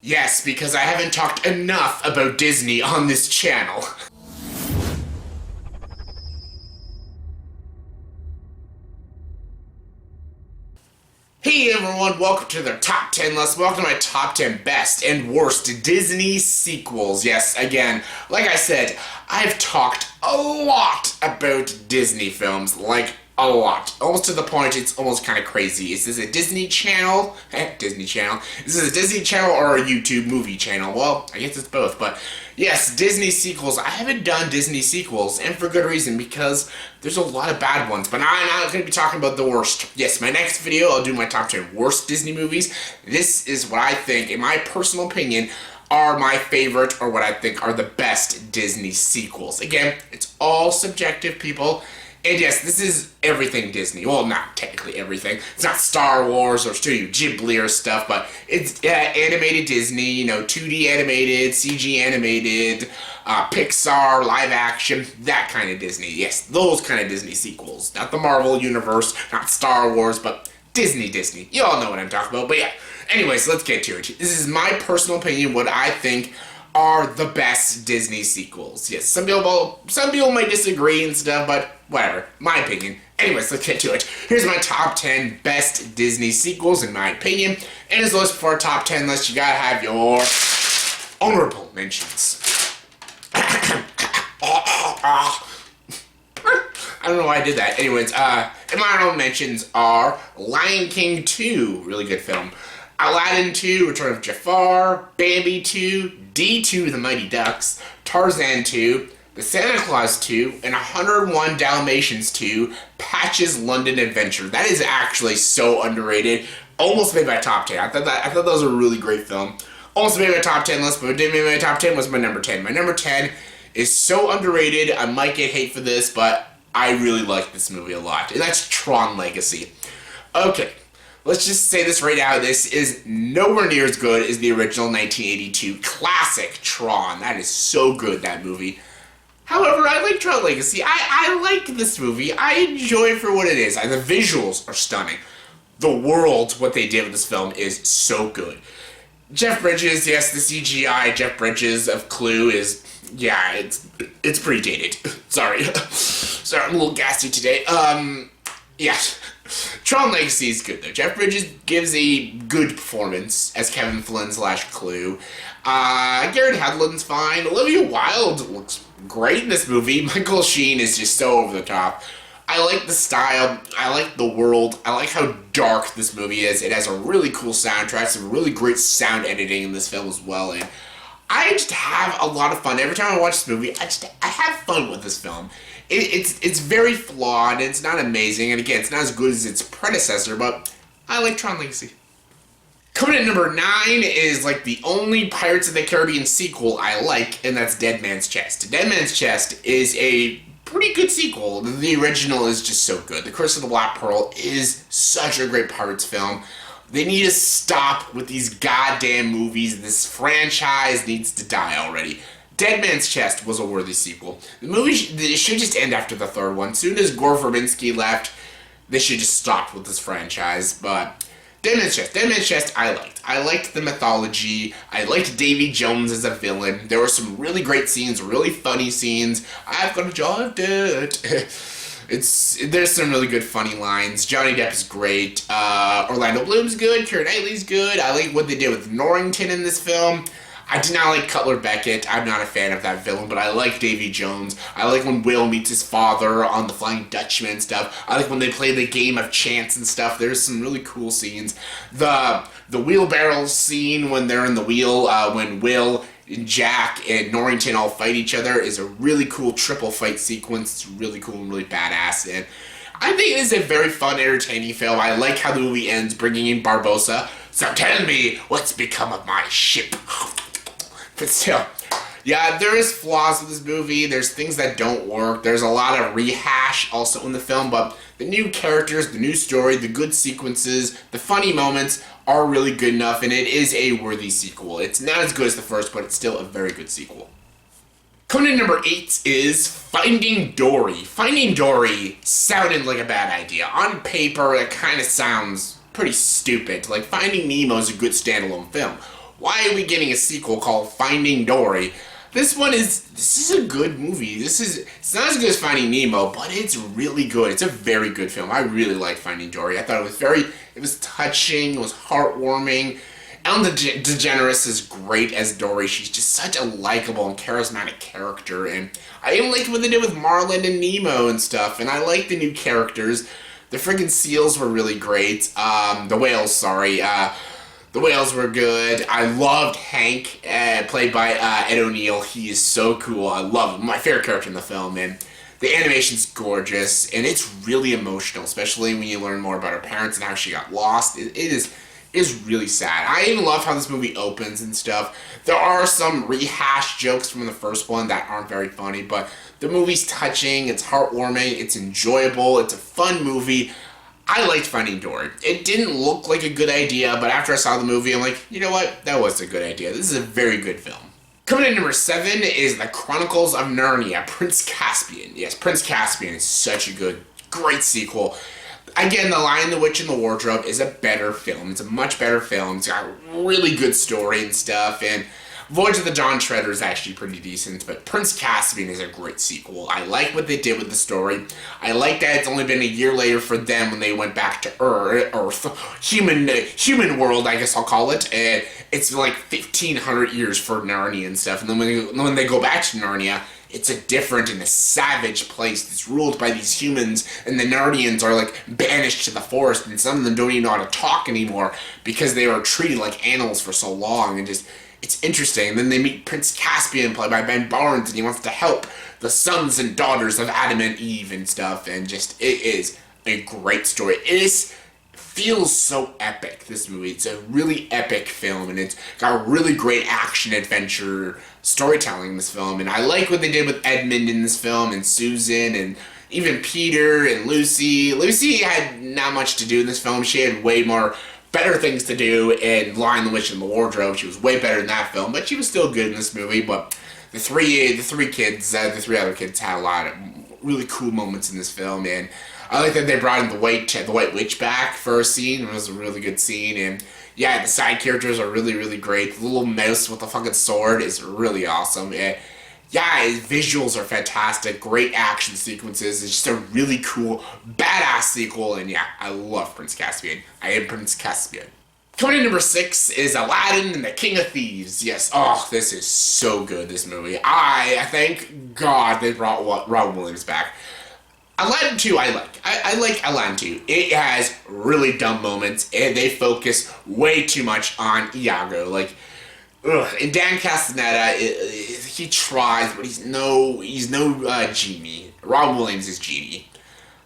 Yes, because I haven't talked enough about Disney on this channel. Hey everyone, welcome to the top 10 list. Welcome to my top 10 best and worst Disney sequels. Yes, again, like I said, I've talked a lot about Disney films, like a lot. Almost to the point it's almost kind of crazy. Is this a Disney channel? Disney channel. Is this a Disney channel or a YouTube movie channel? Well, I guess it's both, but yes, Disney sequels. I haven't done Disney sequels, and for good reason, because there's a lot of bad ones, but I'm not going to be talking about the worst. Yes, my next video, I'll do my top 10 worst Disney movies. This is what I think, in my personal opinion, are my favorite, or what I think are the best Disney sequels. Again, it's all subjective, people. And yes, this is everything Disney. Well, not technically everything. It's not Star Wars or Studio Ghibli or stuff, but it's animated Disney, 2D animated, CG animated, Pixar, live action, that kind of Disney. Yes, those kind of Disney sequels. Not the Marvel Universe, not Star Wars, but Disney. You all know what I'm talking about, but yeah. Anyways, let's get to it. This is my personal opinion, what I think are the best Disney sequels. Yes, some people might disagree and stuff, but whatever, my opinion. Anyways, let's get to it. Here's my top 10 best Disney sequels, in my opinion. And as always, for a top 10 list, you gotta have your honorable mentions. I don't know why I did that. Anyways, and my honorable mentions are Lion King 2, really good film. Aladdin 2, Return of Jafar, Bambi 2, D2, The Mighty Ducks, Tarzan 2, The Santa Claus 2, and 101 Dalmatians 2, Patch's London Adventure. That is actually so underrated. Almost made my top 10. I thought that was a really great film. Almost made my top 10 list, but what didn't make my top 10 was my number 10. My number 10 is so underrated. I might get hate for this, but I really like this movie a lot. And that's Tron Legacy. Okay. Let's just say this right now, this is nowhere near as good as the original 1982 classic Tron. That is so good, that movie. However, I like Tron Legacy. I like this movie. I enjoy it for what it is. The visuals are stunning. The world, what they did with this film, is so good. Jeff Bridges, yes, the CGI Jeff Bridges of Clue is, yeah, it's pretty dated. Sorry. Sorry, I'm a little gassy today. Yeah. Tron Legacy is good, though. Jeff Bridges gives a good performance as Kevin Flynn / Clue. Garrett Hedlund's fine. Olivia Wilde looks great in this movie. Michael Sheen is just so over the top. I like the style. I like the world. I like how dark this movie is. It has a really cool soundtrack, some really great sound editing in this film as well, and I just have a lot of fun. Every time I watch this movie, I have fun with this film. It's very flawed, it's not amazing, and again, it's not as good as its predecessor, but I like Tron Legacy. Coming in at number 9 is like the only Pirates of the Caribbean sequel I like, and that's Dead Man's Chest. Dead Man's Chest is a pretty good sequel. The original is just so good. The Curse of the Black Pearl is such a great Pirates film. They need to stop with these goddamn movies. This franchise needs to die already. Dead Man's Chest was a worthy sequel. The movie should just end after the third one. Soon as Gore Verbinski left, they should just stop with this franchise. But Dead Man's Chest I liked. I liked the mythology. I liked Davy Jones as a villain. There were some really great scenes, really funny scenes. I've got a job, dude. There's some really good funny lines. Johnny Depp is great. Orlando Bloom's good. Keira Knightley's good. I like what they did with Norrington in this film. I did not like Cutler Beckett. I'm not a fan of that villain, but I like Davy Jones. I like when Will meets his father on the Flying Dutchman and stuff. I like when they play the game of chance and stuff. There's some really cool scenes. The wheelbarrow scene when they're in the wheel, when Will, Jack, and Norrington all fight each other is a really cool triple fight sequence. It's really cool and really badass. And I think it is a very fun, entertaining film. I like how the movie ends, bringing in Barbossa. So tell me what's become of my ship. But still, yeah, there is flaws with this movie. There's things that don't work. There's a lot of rehash also in the film, but the new characters, the new story, the good sequences, the funny moments are really good enough, and it is a worthy sequel. It's not as good as the first, but it's still a very good sequel. Coming in number 8 is Finding Dory. Finding Dory sounded like a bad idea. On paper, it kind of sounds pretty stupid. Like, Finding Nemo is a good standalone film. why are we getting a sequel called Finding Dory? This is a good movie. It's not as good as Finding Nemo, but it's really good. It's a very good film. I really liked Finding Dory. I thought it was touching, it was heartwarming. Ellen DeGeneres is great as Dory. She's just such a likable and charismatic character, and I even liked what they did with Marlin and Nemo and stuff, and I like the new characters. The friggin' seals were really great. The whales, sorry. The whales were good. I loved Hank, played by Ed O'Neill. He is so cool. I love him. My favorite character in the film, and the animation's gorgeous, and it's really emotional, especially when you learn more about her parents and how she got lost. It is really sad. I even love how this movie opens and stuff. There are some rehashed jokes from the first one that aren't very funny, but the movie's touching, it's heartwarming, it's enjoyable, it's a fun movie. I liked Finding Dory. It didn't look like a good idea, but after I saw the movie, I'm like, you know what? That was a good idea. This is a very good film. Coming in number 7 is The Chronicles of Narnia, Prince Caspian. Yes, Prince Caspian is such a great sequel. Again, The Lion, the Witch, and the Wardrobe is a better film. It's a much better film. It's got a really good story and stuff, and Voyage of the Dawn Treader is actually pretty decent, but Prince Caspian is a great sequel. I like what they did with the story. I like that it's only been a year later for them when they went back to Earth, human world, I guess I'll call it, and it's like 1,500 years for Narnia and stuff, and then when they go back to Narnia, it's a different and a savage place that's ruled by these humans, and the Narnians are like banished to the forest, and some of them don't even know how to talk anymore because they were treated like animals for so long, and just, it's interesting. And then they meet Prince Caspian, played by Ben Barnes, and he wants to help the sons and daughters of Adam and Eve and stuff, and just, it is a great story. Feels so epic, this movie. It's a really epic film, and it's got a really great action adventure storytelling in this film, and I like what they did with Edmund in this film, and Susan, and even Peter, and Lucy. Lucy had not much to do in this film. She had way more better things to do in Lion, the Witch, and the Wardrobe. She was way better in that film, but she was still good in this movie. But the three other kids had a lot of really cool moments in this film, and I like that they brought in the White Witch back for a scene. It was a really good scene, and yeah, the side characters are really, really great. The little mouse with the fucking sword is really awesome. Visuals are fantastic. Great action sequences. It's just a really cool, badass sequel, and yeah, I love Prince Caspian. I am Prince Caspian. Coming in number 6 is Aladdin and the King of Thieves. Yes, this is so good, this movie. I thank God they brought Robin Williams back. Aladdin 2 I like. I like Aladdin 2. It has really dumb moments, and they focus way too much on Iago. And Dan Castellaneta, he tries, but he's no genie. Robin Williams is genie.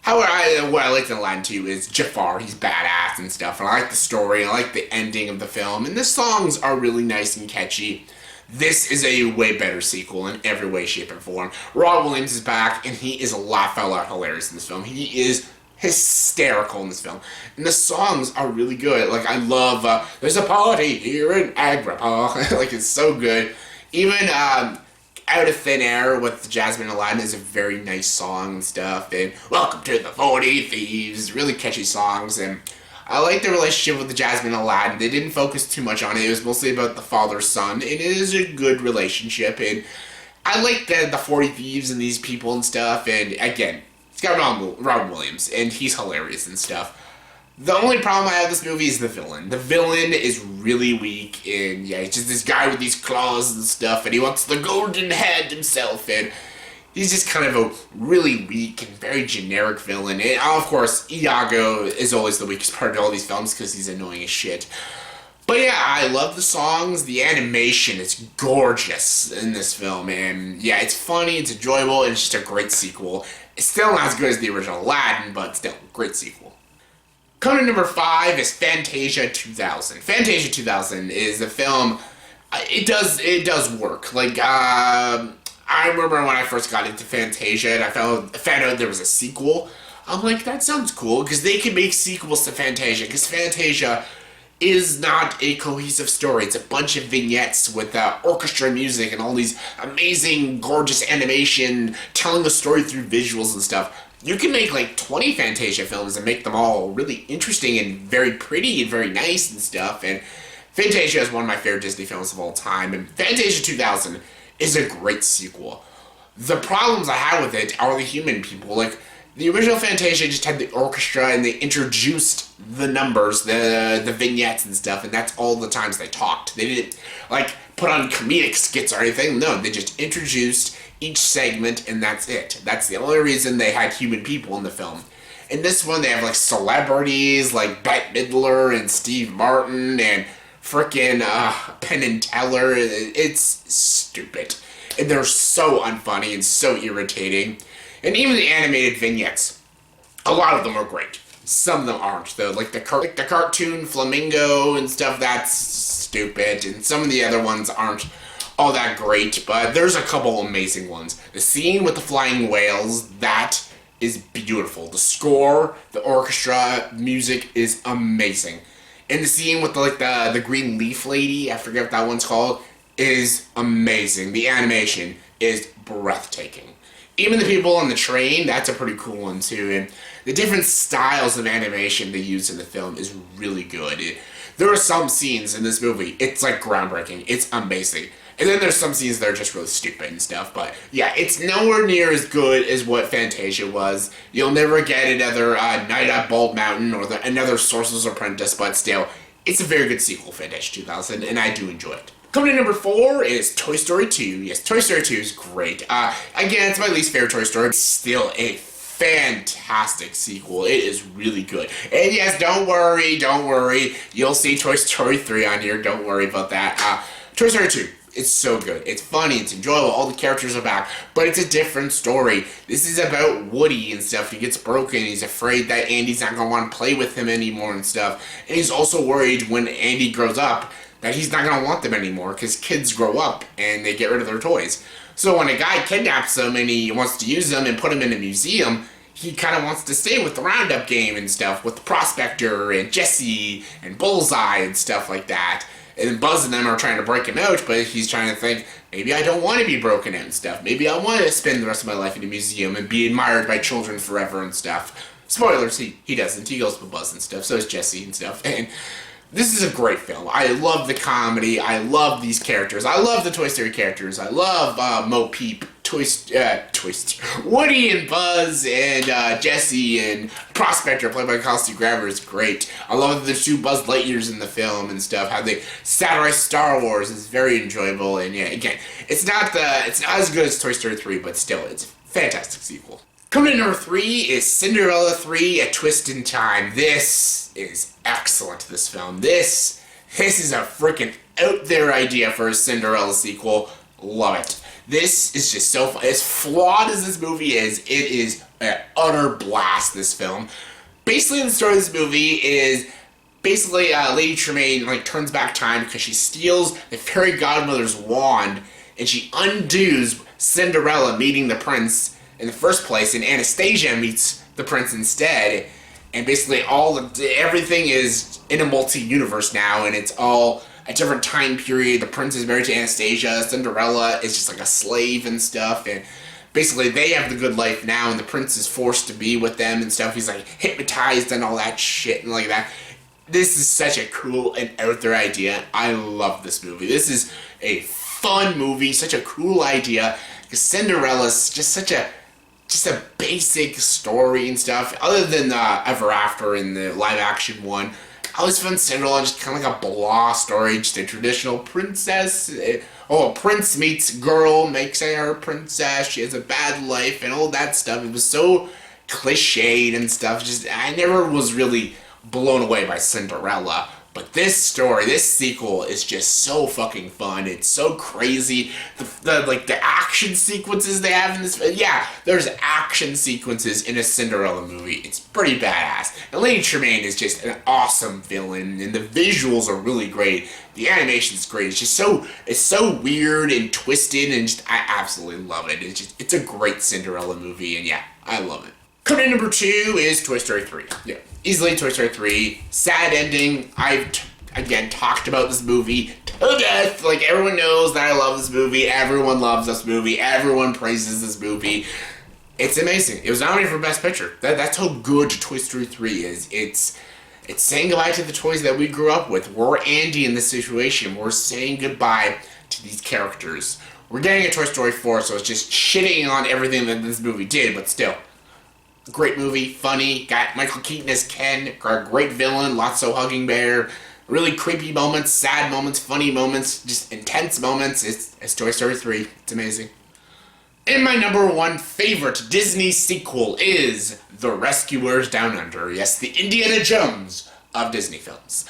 However, what I liked in Aladdin 2 is Jafar. He's badass and stuff, and I like the story, and I like the ending of the film, and the songs are really nice and catchy. This is a way better sequel in every way, shape, and form. Robin Williams is back, and he is a lot hilarious in this film. He is hysterical in this film. And the songs are really good. I love, there's a party here in Agrippa. It's so good. Even, Out of Thin Air with Jasmine and Aladdin is a very nice song and stuff. And Welcome to the 40 Thieves. Really catchy songs, and I like the relationship with the Jasmine and Aladdin. They didn't focus too much on it. It was mostly about the father-son. It is a good relationship, and I like the 40 Thieves and these people and stuff, and again, it's got Robin Williams, and he's hilarious and stuff. The only problem I have with this movie is the villain. The villain is really weak, and yeah, he's just this guy with these claws and stuff, and he wants the golden head himself, and he's just kind of a really weak and very generic villain. And of course, Iago is always the weakest part of all these films because he's annoying as shit. But yeah, I love the songs. The animation is gorgeous in this film. And yeah, it's funny, it's enjoyable, and it's just a great sequel. It's still not as good as the original Aladdin, but still, great sequel. Coming to number 5 is Fantasia 2000. Fantasia 2000 is a film, it does work. I remember when I first got into Fantasia and I found out there was a sequel. I'm like, that sounds cool, because they can make sequels to Fantasia, because Fantasia is not a cohesive story. It's a bunch of vignettes with orchestra music and all these amazing, gorgeous animation, telling the story through visuals and stuff. You can make 20 Fantasia films and make them all really interesting and very pretty and very nice and stuff, and Fantasia is one of my favorite Disney films of all time, and Fantasia 2000 is a great sequel. The problems I had with it are the human people. Like, the original Fantasia just had the orchestra, and they introduced the numbers, the vignettes and stuff, and that's all the times they talked. They didn't, like, put on comedic skits or anything. No, they just introduced each segment, and that's it. That's the only reason they had human people in the film. In this one, they have, like, celebrities like Bette Midler and Steve Martin and frickin' Penn and Teller. It's stupid. And they're so unfunny and so irritating. And even the animated vignettes, a lot of them are great. Some of them aren't, though. Like the cartoon Flamingo and stuff, that's stupid. And some of the other ones aren't all that great, but there's a couple amazing ones. The scene with the flying whales, that is beautiful. The score, the orchestra, music is amazing. And the scene with the green leaf lady, I forget what that one's called, is amazing. The animation is breathtaking. Even the people on the train, that's a pretty cool one too. And the different styles of animation they use in the film is really good. There are some scenes in this movie, it's like groundbreaking. It's amazing. And then there's some scenes that are just really stupid and stuff. But yeah, it's nowhere near as good as what Fantasia was. You'll never get another Night at Bald Mountain or another Sorcerer's Apprentice, but still, it's a very good sequel, Fantasia 2000, and I do enjoy it. Coming in number 4 is Toy Story 2. Yes, Toy Story 2 is great. Again, it's my least favorite Toy Story. It's still a fantastic sequel. It is really good. And yes, don't worry. You'll see Toy Story 3 on here. Don't worry about that. Toy Story 2. It's so good. It's funny. It's enjoyable. All the characters are back. But it's a different story. This is about Woody and stuff. He gets broken. He's afraid that Andy's not going to want to play with him anymore and stuff. And he's also worried when Andy grows up that he's not going to want them anymore because kids grow up and they get rid of their toys. So when a guy kidnaps them and he wants to use them and put them in a museum, he kind of wants to stay with the Roundup game and stuff, with the Prospector and Jesse and Bullseye and stuff like that. And Buzz and them are trying to break him out, but he's trying to think, maybe I don't want to be broken out and stuff. Maybe I want to spend the rest of my life in a museum and be admired by children forever and stuff. Spoilers, he doesn't. He goes with Buzz and stuff. So is Jesse and stuff. And this is a great film. I love the comedy. I love these characters. I love the Toy Story characters. I love Mo Peep, Woody and Buzz and Jesse and Prospector, played by Kelsey Grammer, is great. I love the 2 Buzz Lightyears in the film and stuff. How they satirize Star Wars is very enjoyable. And yeah, again, it's not as good as Toy Story 3, but still, it's a fantastic sequel. Coming in number 3 is Cinderella 3: A Twist in Time. This is excellent, this film. This is a freaking out there idea for a Cinderella sequel. Love it. This is just so fun. As flawed as this movie is, it is an utter blast, this film. Basically, the story of this movie is Lady Tremaine turns back time because she steals the fairy godmother's wand and she undoes Cinderella meeting the prince in the first place, and Anastasia meets the prince instead. And basically everything is in a multi-universe now, and it's all a different time period. The prince is married to Anastasia. Cinderella is just like a slave and stuff. And basically they have the good life now, and the prince is forced to be with them and stuff. He's like hypnotized and all that shit and like that. This is such a cool and out there idea. I love this movie. This is a fun movie, such a cool idea. Because Cinderella's just a basic story and stuff. Other than Ever After in the live action one, I always found Cinderella just kind of like a blah story, just a traditional princess. A prince meets girl, makes her a princess, she has a bad life, and all that stuff. It was so cliched and stuff. I never was really blown away by Cinderella. But this story, this sequel is just so fucking fun. It's so crazy. The action sequences they have in this, yeah, there's action sequences in a Cinderella movie. It's pretty badass. And Lady Tremaine is just an awesome villain, and the visuals are really great. The animation's great. It's so weird and twisted, and I absolutely love it. It's a great Cinderella movie, and yeah, I love it. Coming in number 2 is Toy Story 3. Yeah, easily Toy Story 3. Sad ending. I've, again, talked about this movie to death. Everyone knows that I love this movie. Everyone loves this movie. Everyone praises this movie. It's amazing. It was nominated for Best Picture. That's how good Toy Story 3 is. It's saying goodbye to the toys that we grew up with. We're Andy in this situation. We're saying goodbye to these characters. We're getting a Toy Story 4, so it's just shitting on everything that this movie did, but still. Great movie, funny, got Michael Keaton as Ken, got a great villain, Lotso hugging bear, really creepy moments, sad moments, funny moments, just intense moments. It's Toy Story 3. It's amazing. And my number one favorite Disney sequel is The Rescuers Down Under. Yes, the Indiana Jones of Disney films.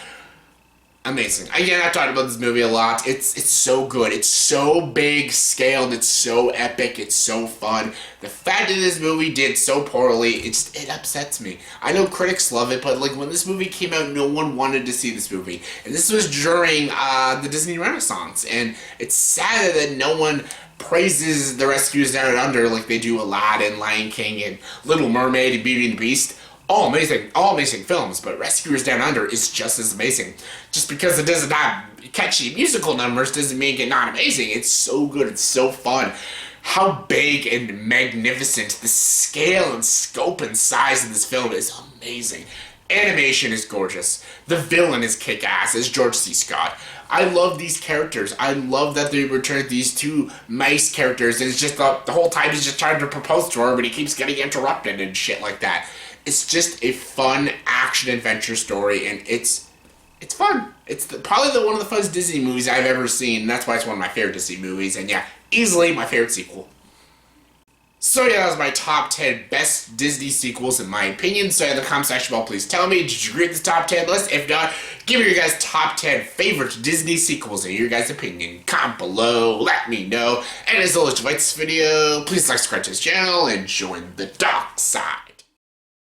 Amazing. Again, I've talked about this movie a lot. It's so good. It's so big scaled. It's so epic. It's so fun. The fact that this movie did so poorly, it upsets me. I know critics love it, but like when this movie came out, no one wanted to see this movie. And this was during the Disney Renaissance. And it's sad that no one praises The Rescuers Down Under like they do Aladdin, Lion King, and Little Mermaid, and Beauty and the Beast. All amazing films, but Rescuers Down Under is just as amazing. Just because it doesn't have catchy musical numbers doesn't make it not amazing. It's so good, it's so fun. How big and magnificent the scale and scope and size of this film is amazing. Animation is gorgeous. The villain is kick-ass, as George C. Scott. I love these characters. I love that they returned these two mice characters, and it's just the whole time he's just trying to propose to her, but he keeps getting interrupted and shit like that. It's just a fun action-adventure story, and it's fun. It's probably one of the funnest Disney movies I've ever seen, and that's why it's one of my favorite Disney movies, and yeah, easily my favorite sequel. So yeah, that was my top 10 best Disney sequels in my opinion. So in the comment section below, please tell me, did you agree with this top 10 list? If not, give me your guys' top 10 favorite Disney sequels in your guys' opinion. Comment below, let me know. And as always, if you like this video, please like, subscribe to this channel, and join the dark side.